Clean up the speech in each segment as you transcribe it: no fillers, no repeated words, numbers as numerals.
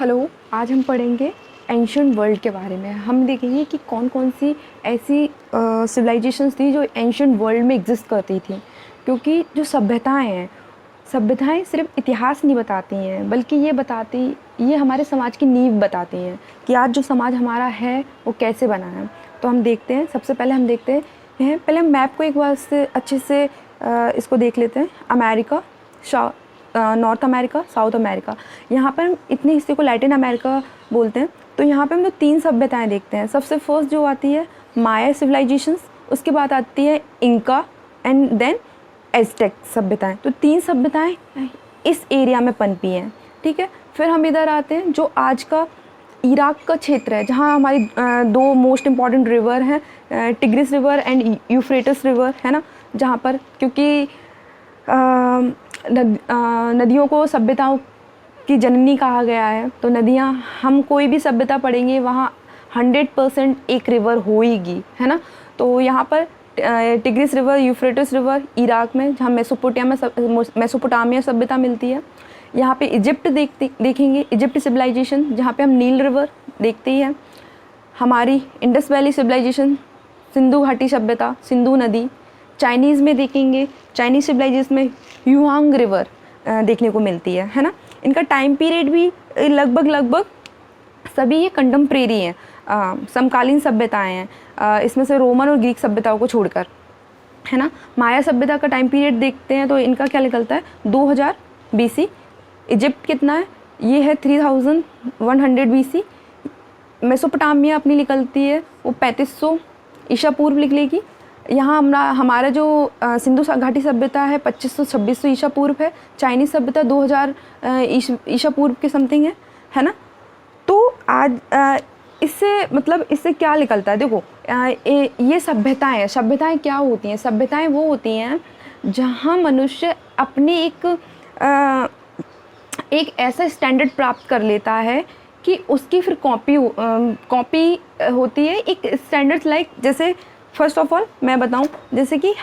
Hello, आज हम पढ़ेंगे एंशिएंट वर्ल्ड के बारे में। हम देखेंगे कि कौन कौन सी ऐसी सिविलाइजेशंस थी जो एंशिएंट वर्ल्ड में एग्जिस्ट करती थी। क्योंकि जो सभ्यताएं हैं, सभ्यताएं सिर्फ इतिहास नहीं बताती हैं, बल्कि ये हमारे समाज की नींव बताती हैं कि आज जो समाज हमारा है वो कैसे बना है। तो हम देखते हैं, सबसे पहले हम देखते हैं, पहले हम मैप को एक बार से अच्छे से इसको देख लेते हैं। America, north America, south America, यहाँ पर हम इतने हिस्से को लैटिन अमेरिका बोलते हैं। तो यहाँ पे हम लोग 3 सभ्यताएं देखते हैं। सबसे फर्स्ट जो आती है माया सिविलाइजेशंस, उसके बाद आती है इंका एंड देन एज़टेक सभ्यताएं। तो 3 सभ्यताएं इस एरिया में पनपी हैं, ठीक है। फिर हम इधर आते हैं जो आज का इराक का क्षेत्र है, जहाँ हमारी 2 मोस्ट इम्पॉर्टेंट रिवर हैं, tigris river and Euphrates river, है ना। जहाँ पर क्योंकि नदियों को सभ्यताओं की जननी कहा गया है, तो नदियाँ, हम कोई भी सभ्यता पढ़ेंगे वहाँ 100% एक रिवर होएगी, है ना। तो यहाँ पर tigris river, Euphrates river Iraq में, जहाँ मेसोपोटामिया सभ्यता मिलती है। यहाँ पे इजिप्ट देखेंगे, इजिप्ट सिविलाइजेशन, जहाँ पे हम नील रिवर देखते ही हैं। हमारी इंडस वैली सिविलाइजेशन, सिंधु घाटी सभ्यता, सिंधु नदी। चाइनीज़ में देखेंगे, चाइनीज़ सिविलाइजेशन में ह्यूआंग रिवर देखने को मिलती है ना। इनका टाइम पीरियड भी लगभग सभी ये कंटेम्प्रेरी हैं, समकालीन सभ्यताएं हैं, इसमें से रोमन और ग्रीक सभ्यताओं को छोड़कर, है ना। माया सभ्यता का टाइम पीरियड देखते हैं तो इनका क्या निकलता है, 2000 BC। इजिप्ट कितना है, ये है 3100 BC। मेसोपोटामिया अपनी निकलती है वो 3500 ईसा पूर्व निकलेगी। यहाँ हमारा जो सिंधु घाटी सभ्यता है 2500-2600 ईसा पूर्व है। चाइनीज़ सभ्यता 2000 ईसा पूर्व के समथिंग है ना। तो आज इससे क्या निकलता है, देखो ये सभ्यताएं क्या होती हैं। सभ्यताएं वो होती हैं जहाँ मनुष्य अपने एक ऐसा स्टैंडर्ड प्राप्त कर लेता है कि उसकी फिर कॉपी होती है एक स्टैंडर्ड, लाइक जैसे फर्स्ट ऑफ ऑल मैं बताऊं, जैसे कि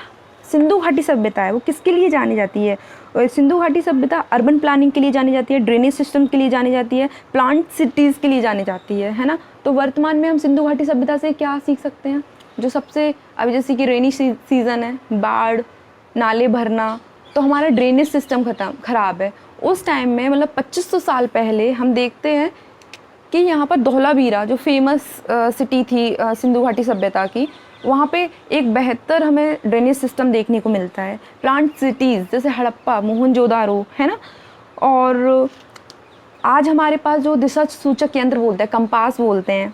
सिंधु घाटी सभ्यता है वो किसके लिए जानी जाती है। सिंधु घाटी सभ्यता अर्बन प्लानिंग के लिए जानी जाती है, ड्रेनेज सिस्टम के लिए जानी जाती है, प्लांट सिटीज़ के लिए जानी जाती है ना। तो वर्तमान में हम सिंधु घाटी सभ्यता से क्या सीख सकते हैं, जो सबसे अभी जैसे कि रेनी सीज़न है, बाढ़, नाले भरना, तो हमारा ड्रेनेज सिस्टम ख़राब है। उस टाइम में मतलब 2500 साल पहले हम देखते हैं कि यहाँ पर धौलावीरा जो फेमस सिटी थी सिंधु घाटी सभ्यता की, वहाँ पे एक बेहतर हमें ड्रेनेज सिस्टम देखने को मिलता है। प्लांट सिटीज़ जैसे हड़प्पा, मोहनजोदारो, है ना। और आज हमारे पास जो दिशा सूचक यंत्र बोलते हैं, कंपास बोलते हैं,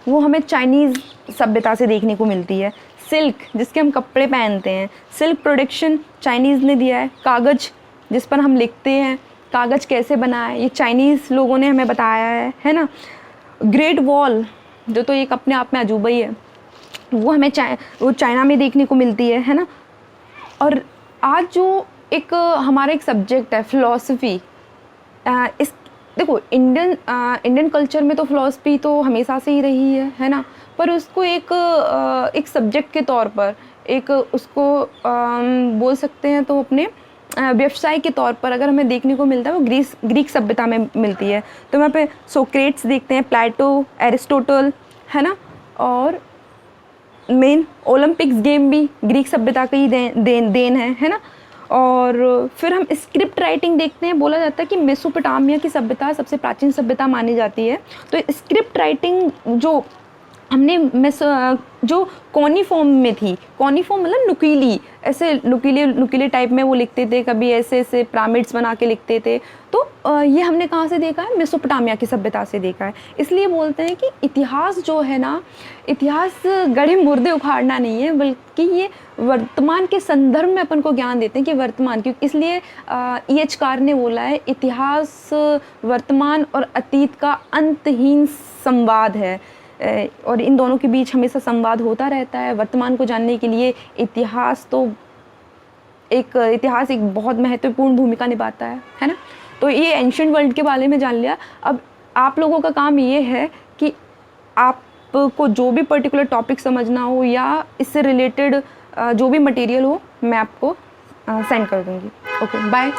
वो हमें चाइनीज़ सभ्यता से देखने को मिलती है। सिल्क, जिसके हम कपड़े पहनते हैं, सिल्क प्रोडक्शन चाइनीज़ ने दिया है। कागज़, जिस पर हम लिखते हैं, कागज़ कैसे बना है, ये चाइनीज़ लोगों ने हमें बताया है ना। ग्रेट वॉल, जो तो एक अपने आप में अजूबा ही है, वो हमें चाइना में देखने को मिलती है ना। और आज जो हमारा एक सब्जेक्ट है फ़िलॉसफ़ी, देखो इंडियन कल्चर में तो फ़िलॉसफ़ी तो हमेशा से ही रही है ना। पर उसको एक सब्जेक्ट के तौर पर उसको बोल सकते हैं, तो अपने व्यवसाय के तौर पर अगर हमें देखने को मिलता है वो ग्रीक सभ्यता में मिलती है। तो वहाँ पे सोक्रेट्स देखते हैं, प्लेटो, एरिस्टोटल, है ना। और मेन ओलंपिक्स गेम भी ग्रीक सभ्यता का ही देन है ना। और फिर हम स्क्रिप्ट राइटिंग देखते हैं। बोला जाता है कि मेसोपोटामिया की सभ्यता सबसे प्राचीन सभ्यता मानी जाती है। तो स्क्रिप्ट राइटिंग जो हमने जो कॉनिफॉर्म में थी, कॉनिफॉर्म मतलब नुकीली, ऐसे नुकीले टाइप में वो लिखते थे, कभी ऐसे पिरामिड्स बना के लिखते थे। तो ये हमने कहाँ से देखा है, मेसोपोटामिया की सभ्यता से देखा है। इसलिए बोलते हैं कि इतिहास जो है ना, इतिहास गढ़े मुर्दे उखाड़ना नहीं है, बल्कि ये वर्तमान के संदर्भ में अपन को ज्ञान देते हैं कि वर्तमान, क्योंकि इसलिए E.H. कार ने बोला है, इतिहास वर्तमान और अतीत का अंतहीन संवाद है, और इन दोनों के बीच हमेशा संवाद होता रहता है। वर्तमान को जानने के लिए इतिहास एक बहुत महत्वपूर्ण भूमिका निभाता है ना। तो ये एंशिएंट वर्ल्ड के बारे में जान लिया। अब आप लोगों का काम ये है कि आपको जो भी पर्टिकुलर टॉपिक समझना हो या इससे रिलेटेड जो भी मटेरियल हो, मैं आपको सेंड कर दूँगी। Okay, bye.